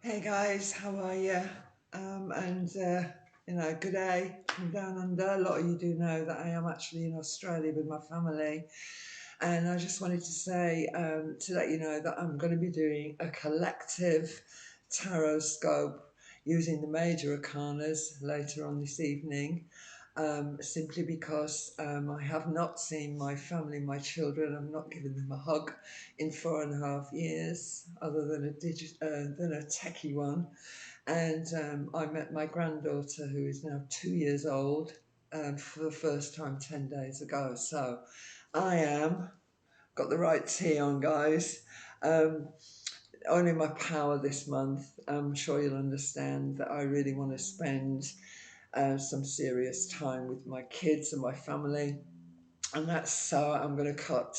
Hey guys, how are you? Good day from down under. A lot of you do know that I am actually in Australia with my family, and I just wanted to say to let you know that I'm going to be doing a collective tarot scope using the major arcanas later on this evening. Simply because I have not seen my family, my children. I've not given them a hug in 4.5 years, other than than a techie one. And I met my granddaughter, who is now 2 years old, for the first time 10 days ago. So I am got the right tea on, guys. Um, Only my power this month. I'm sure you'll understand that I really want to spend some serious time with my kids and my family, and that's so I'm going to cut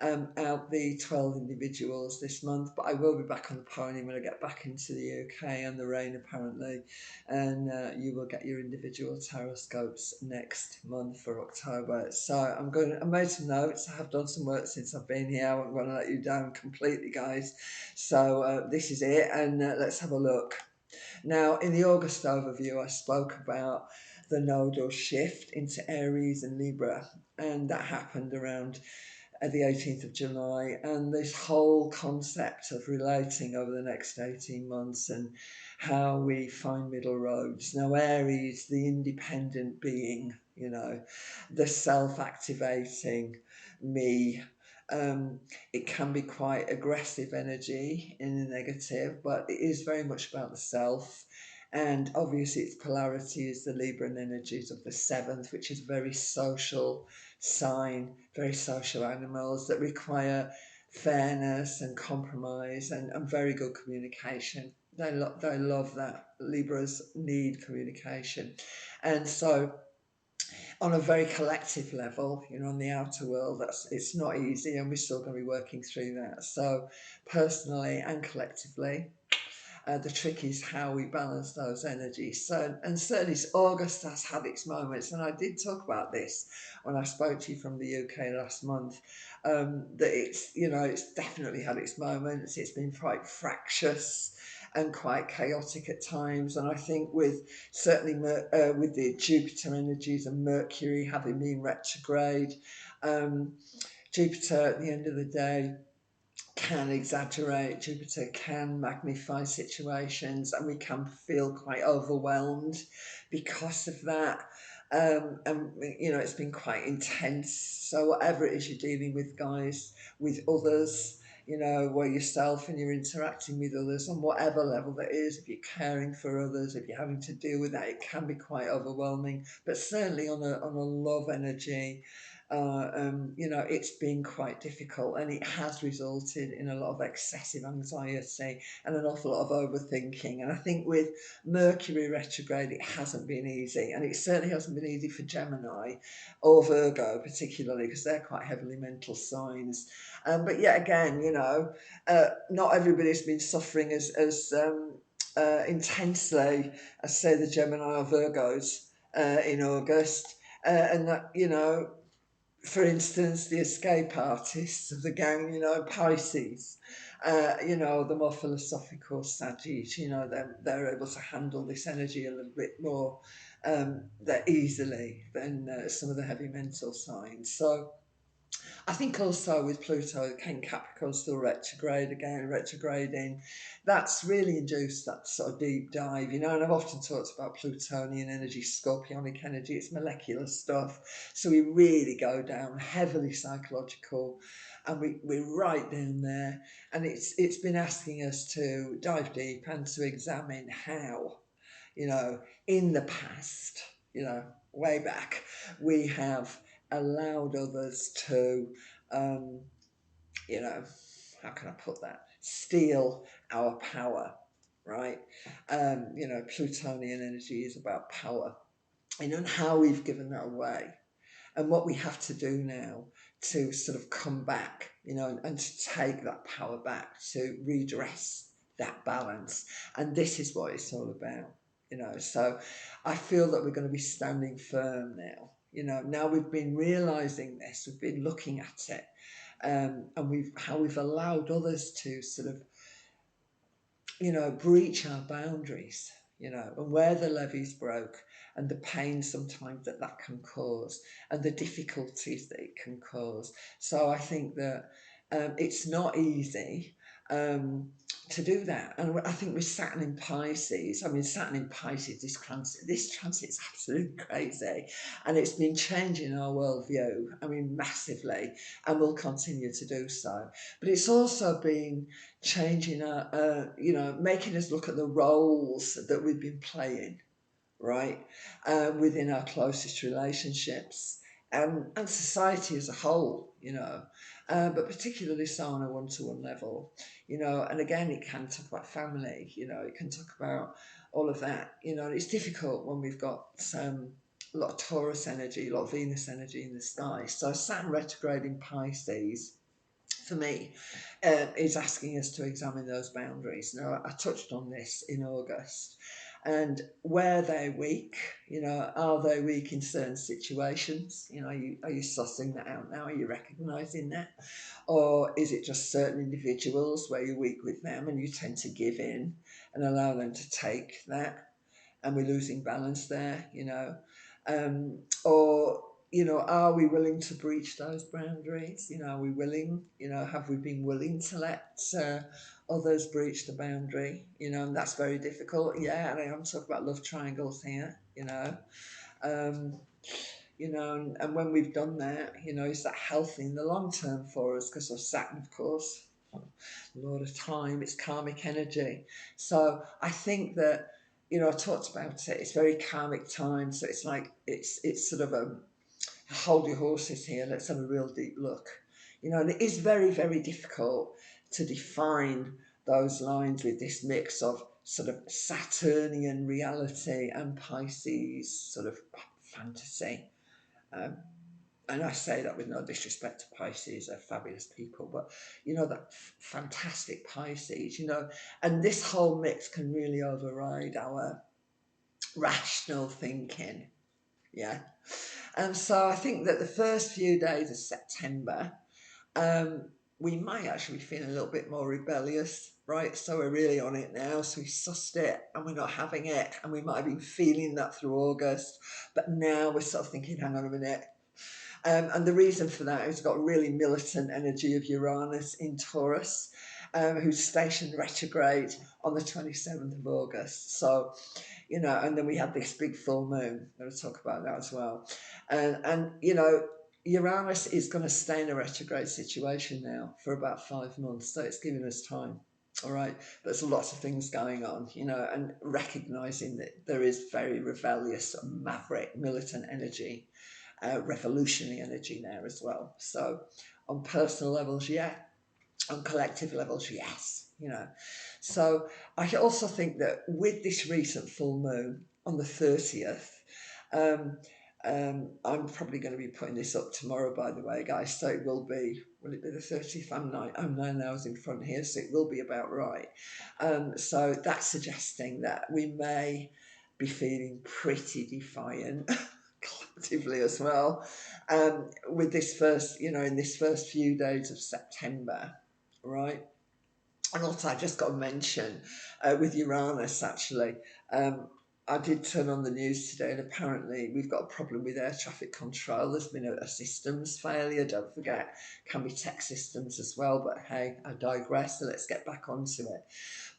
out the 12 individuals this month, but I will be back on the pony when I get back into the UK and the rain apparently, and you will get your individual tarot scopes next month for October. So I made some notes. I have done some work since I've been here. I'm going to let you down completely, guys. So this is it, and let's have a look. Now, in the August overview, I spoke about the nodal shift into Aries and Libra, and that happened around the 18th of July. And this whole concept of relating over the next 18 months and how we find middle roads. Now, Aries, the independent being, the self activating me. Um, it can be quite aggressive energy in the negative, but it is very much about the self. And obviously, its polarity is the Libran energies of the seventh, which is very social sign, very social animals that require fairness and compromise and very good communication. They love that. Libras need communication. And so, on a very collective level, on the outer world, it's not easy, and we're still going to be working through that. So, personally and collectively, the trick is how we balance those energies. So, and certainly August has had its moments, and I did talk about this when I spoke to you from the UK last month. That it's definitely had its moments. It's been quite fractious and quite chaotic at times, and I think certainly with the Jupiter energies and Mercury having been retrograde, um, Jupiter at the end of the day can exaggerate, Jupiter can magnify situations, and we can feel quite overwhelmed because of that. And it's been quite intense. So, whatever it is you're dealing with, guys, with others, or yourself and you're interacting with others on whatever level that is, if you're caring for others, if you're having to deal with that, it can be quite overwhelming. But certainly on a love energy, it's been quite difficult, and it has resulted in a lot of excessive anxiety and an awful lot of overthinking. And I think with Mercury retrograde, it hasn't been easy, and it certainly hasn't been easy for Gemini or Virgo, particularly because they're quite heavily mental signs. But yet again, not everybody's been suffering as intensely as, say, the Gemini or Virgos in August. And that, for instance, the escape artists of the gang, Pisces, the more philosophical Saggies, they're able to handle this energy a little bit more that easily than some of the heavy mental signs. So I think also with Pluto, King Capricorn still retrograde again, retrograding, that's really induced that sort of deep dive, and I've often talked about Plutonian energy, Scorpionic energy, it's molecular stuff. So we really go down heavily psychological, and we're right down there. And it's been asking us to dive deep and to examine how, in the past, way back, we have allowed others to, um, you know, how can I put that? Steal our power, right? Plutonian energy is about power, and how we've given that away, and what we have to do now to sort of come back, and to take that power back, to redress that balance. And this is what it's all about, So I feel that we're going to be standing firm now. Now we've been realizing this, we've been looking at it, and we've allowed others to sort of breach our boundaries, and where the levees broke, and the pain sometimes that can cause, and the difficulties that it can cause. So I think that it's not easy um, to do that. And I think with Saturn in Pisces, I mean, Saturn in Pisces, this transit is absolutely crazy. And it's been changing our worldview, I mean, massively, and will continue to do so. But it's also been changing making us look at the roles that we've been playing, right, within our closest relationships and society as a whole, but particularly so on a one-to-one level, and again, it can talk about family, it can talk about all of that, and it's difficult when we've got a lot of Taurus energy, a lot of Venus energy in the sky. So Saturn retrograde in Pisces for me is asking us to examine those boundaries. Now, I touched on this in August, and where they're weak, are they weak in certain situations? Are you sussing that out now? Are you recognizing that? Or is it just certain individuals where you're weak with them and you tend to give in and allow them to take that, and we're losing balance there, or are we willing to breach those boundaries? Are we willing? Have we been willing to let others breach the boundary? And that's very difficult. Yeah, and I'm talking about love triangles here. Um, and when we've done that, is that healthy in the long term for us? Because of Saturn, of course, Lord of Time, it's karmic energy. So I think that I talked about it. It's very karmic time, so it's like it's sort of a hold your horses here. Let's have a real deep look. And it is very, very difficult to define those lines with this mix of sort of Saturnian reality and Pisces sort of fantasy. Um, and I say that with no disrespect to Pisces, they're fabulous people, but that fantastic Pisces, and this whole mix can really override our rational thinking. Yeah. And so I think that the first few days of September, we might actually be feeling a little bit more rebellious, right? So we're really on it now. So we sussed it and we're not having it. And we might have been feeling that through August. But now we're sort of thinking, hang on a minute. And the reason for that is we've got really militant energy of Uranus in Taurus, who's stationed retrograde on the 27th of August. So, and then we had this big full moon. I'm going to talk about that as well. And Uranus is going to stay in a retrograde situation now for about 5 months. So it's giving us time. All right. But there's lots of things going on, and recognizing that there is very rebellious, maverick, militant energy, revolutionary energy there as well. So on personal levels, yeah. On collective levels, yes. So I also think that with this recent full moon on the 30th, I'm probably going to be putting this up tomorrow, by the way, guys. So will it be the 30th? I'm 9 hours in front here, so it will be about right. So that's suggesting that we may be feeling pretty defiant collectively as well, with this first, in this first few days of September, right? And also, I just got to mention with Uranus, actually, I did turn on the news today, and apparently we've got a problem with air traffic control. There's been a systems failure, don't forget, can be tech systems as well, but hey, I digress, so let's get back onto it.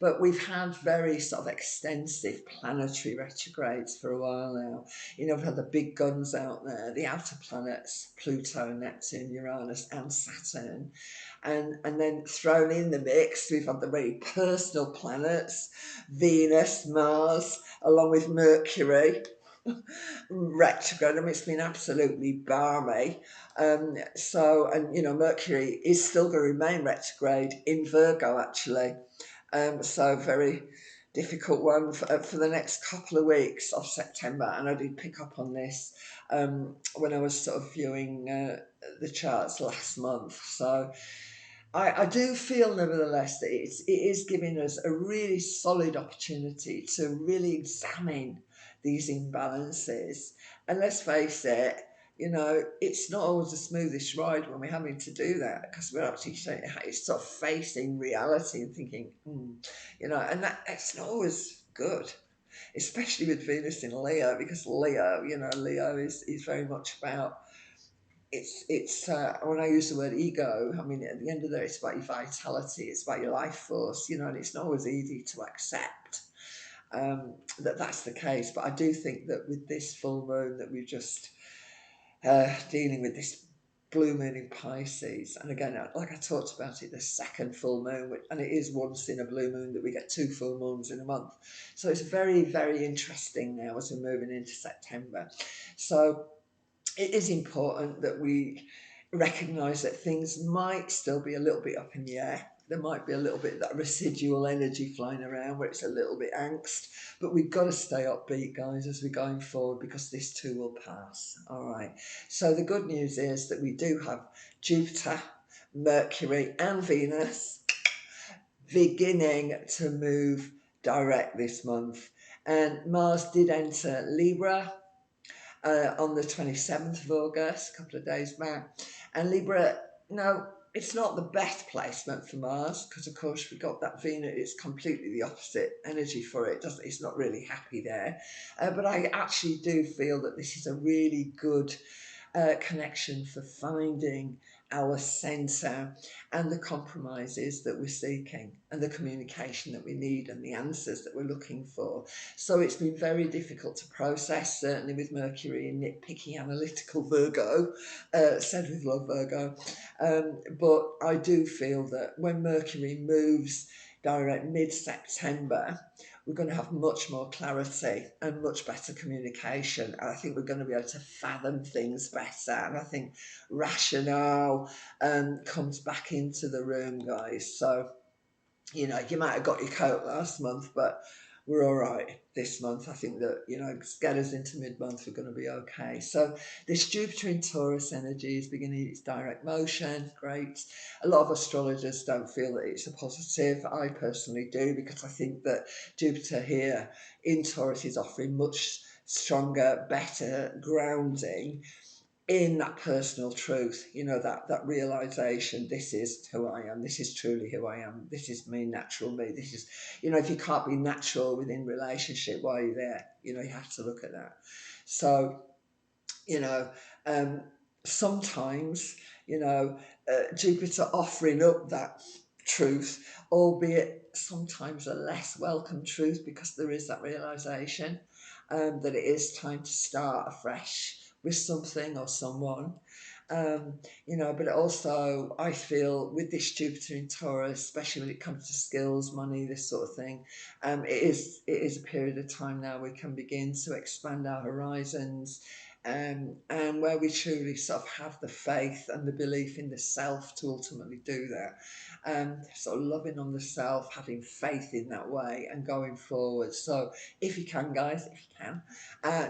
But we've had very sort of extensive planetary retrogrades for a while now. We've had the big guns out there, the outer planets, Pluto, Neptune, Uranus, and Saturn. And then thrown in the mix, we've had the very personal planets, Venus, Mars, along with Mercury retrograde. I mean, it's been absolutely balmy. Mercury is still going to remain retrograde in Virgo, actually. So very difficult one for the next couple of weeks of September. And I did pick up on this when I was sort of viewing the charts last month. So I do feel, nevertheless, that it is giving us a really solid opportunity to really examine these imbalances. And let's face it, it's not always the smoothest ride when we're having to do that, because we're actually it's sort of facing reality and thinking, and that's not always good, especially with Venus in Leo, because Leo is very much about it's when I use the word ego, I mean, at the end of the day, it's about your vitality, it's about your life force, and it's not always easy to accept that that's the case. But I do think that with this full moon that we're just dealing with this blue moon in Pisces, and again, like I talked about it, the second full moon, and it is once in a blue moon that we get two full moons in a month. So it's very, very interesting now as we're moving into September. So it is important that we recognise that things might still be a little bit up in the air. There might be a little bit of that residual energy flying around where it's a little bit angst, but we've got to stay upbeat, guys, as we're going forward, because this too will pass. All right. So the good news is that we do have Jupiter, Mercury, and Venus beginning to move direct this month. And Mars did enter Libra on the 27th of August, a couple of days back. And Libra, no, it's not the best placement for Mars, because of course we've got that Venus, it's completely the opposite energy for it, doesn't it? It's not really happy there. But I actually do feel that this is a really good connection for finding our centre and the compromises that we're seeking and the communication that we need and the answers that we're looking for. So it's been very difficult to process, certainly with Mercury in nitpicky analytical Virgo, said with love Virgo. But I do feel that when Mercury moves direct mid-September, we're going to have much more clarity and much better communication. I think we're going to be able to fathom things better. And I think rationale comes back into the room, guys. So, you might have got your coat last month, but we're all right this month. I think that, get us into mid-month, we're going to be okay. So this Jupiter in Taurus energy is beginning its direct motion. Great. A lot of astrologers don't feel that it's a positive. I personally do, because I think that Jupiter here in Taurus is offering much stronger, better grounding in that personal truth, that realization, this is who I am, this is truly who I am, this is me, natural me, this is, if you can't be natural within relationship, why are you there? You have to look at that. So, sometimes, Jupiter offering up that truth, albeit sometimes a less welcome truth, because there is that realization that it is time to start afresh with something or someone. But also I feel with this Jupiter in Taurus, especially when it comes to skills, money, this sort of thing, it is a period of time now we can begin to expand our horizons, and where we truly sort of have the faith and the belief in the self to ultimately do that. Sort of loving on the self, having faith in that way and going forward. So if you can, guys, if you can,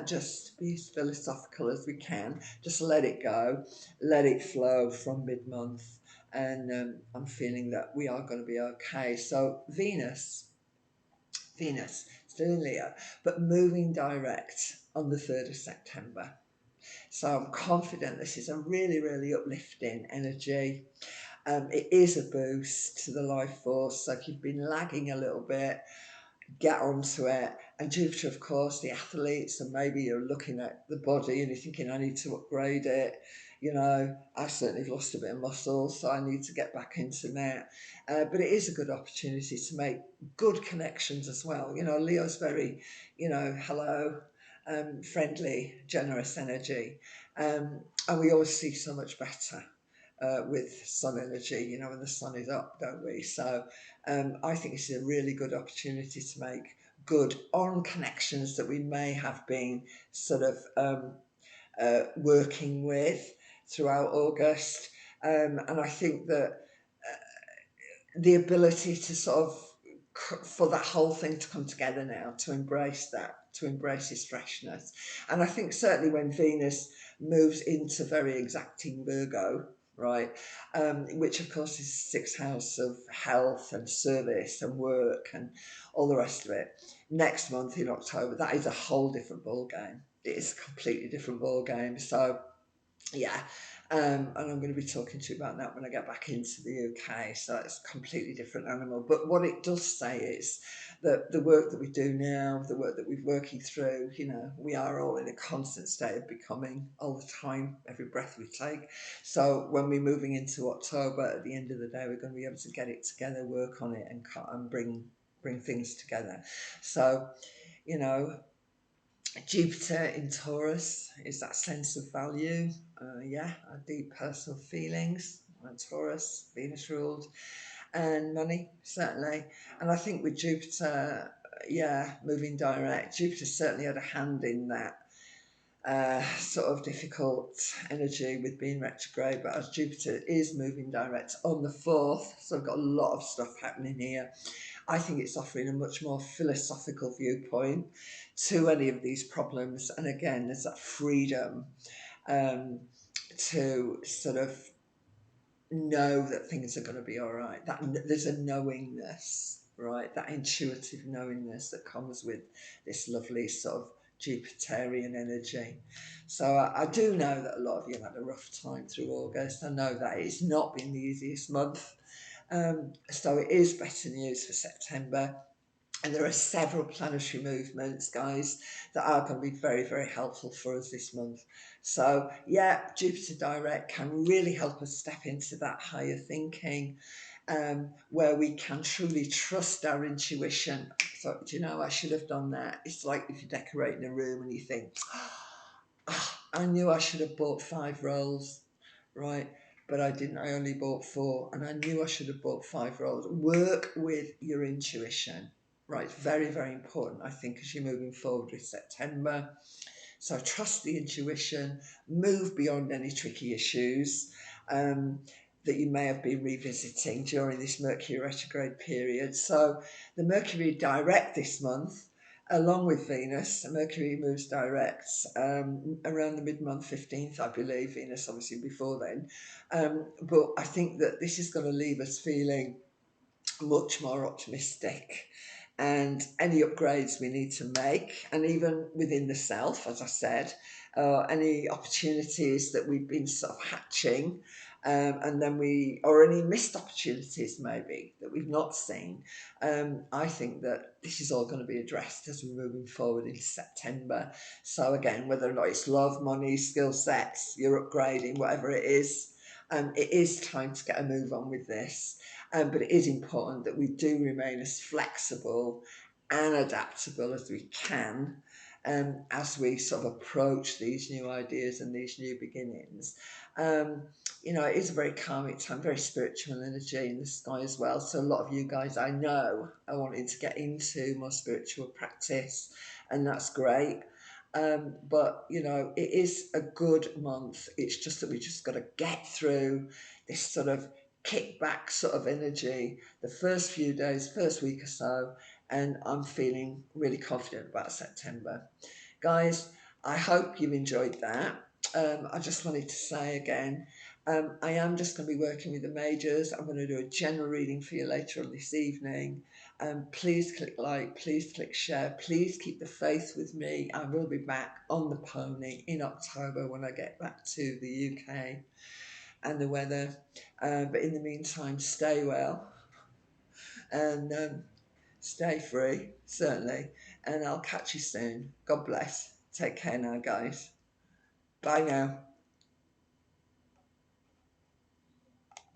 just be as philosophical as we can. Just let it go, let it flow from mid-month, and I'm feeling that we are going to be okay. So Venus, still in Leo, but moving direct on the 3rd of September. So I'm confident this is a really, really uplifting energy. It is a boost to the life force. So if you've been lagging a little bit, get onto it. And Jupiter, of course, the athletes, and maybe you're looking at the body and you're thinking, I need to upgrade it. I certainly have lost a bit of muscle, so I need to get back into that. But it is a good opportunity to make good connections as well. Leo's very, hello, friendly, generous energy. And we always see so much better with sun energy, when the sun is up, don't we? So I think it's a really good opportunity to make good on connections that we may have been sort of working with throughout August. And I think that the ability to sort of, for that whole thing to come together now, to embrace that, to embrace its freshness. And I think certainly when Venus moves into very exacting Virgo, right, which of course is sixth house of health and service and work and all the rest of it, next month in October, that is a whole different ball game. It is a completely different ball game. So Yeah. And I'm going to be talking to you about that when I get back into the UK. So it's a completely different animal. But what it does say is that the work that we do now, the work that we're working through, you know, we are all in a constant state of becoming all the time, every breath we take. So when we're moving into October, at the end of the day, we're going to be able to get it together, work on it, and bring things together. So, you know, Jupiter in Taurus is that sense of value, yeah, our deep personal feelings. Taurus, Venus ruled, and money, certainly. And I think with Jupiter, yeah, moving direct, Jupiter certainly had a hand in that sort of difficult energy with being retrograde. But as Jupiter is moving direct on the 4th, so I've got a lot of stuff happening here. I think it's offering a much more philosophical viewpoint to any of these problems. And again, there's that freedom um, to sort of know that things are going to be all right. That there's a knowingness, right? That intuitive knowingness that comes with this lovely sort of Jupiterian energy. So I do know that a lot of you have had a rough time through August. I know that it's not been the easiest month. So it is better news for September. And there are several planetary movements, guys, that are going to be very, very helpful for us this month. So, yeah, Jupiter Direct can really help us step into that higher thinking, where we can truly trust our intuition. So, do you know, I should have done that. It's like if you're decorating a room and you think, oh, I knew I should have bought 5 rolls, right? But I didn't. I only bought 4, and I knew I should have bought 5 rolls. Work with your intuition, right? It's very, very important, I think, as you're moving forward with September. So trust the intuition, move beyond any tricky issues that you may have been revisiting during this Mercury retrograde period. So the Mercury direct this month, along with Venus, Mercury moves direct around the mid-month 15th, I believe. Venus obviously before then. But I think that this is going to leave us feeling much more optimistic, and any upgrades we need to make, and even within the self, as I said, any opportunities that we've been sort of hatching, and then or any missed opportunities maybe that we've not seen. I think that this is all going to be addressed as we're moving forward in September. So again, whether or not it's love, money, skill sets, you're upgrading, whatever it is time to get a move on with this. But it is important that we do remain as flexible and adaptable as we can, as we sort of approach these new ideas and these new beginnings. Um, you know, it is a very calming time, very spiritual energy in the sky as well. So a lot of you guys I know are wanting to get into more spiritual practice, and that's great. But you know, it is a good month. It's just that we just got to get through this sort of kickback sort of energy the first few days, first week or so, and I'm feeling really confident about September. Guys, I hope you enjoyed that. I just wanted to say again, I am just going to be working with the majors. I'm going to do a general reading for you later on this evening. Please click like, please click share, please keep the faith with me. I will be back on the pony in October when I get back to the UK and the weather. But in the meantime, stay well and stay free, certainly. And I'll catch you soon. God bless. Take care now, guys. Bye now.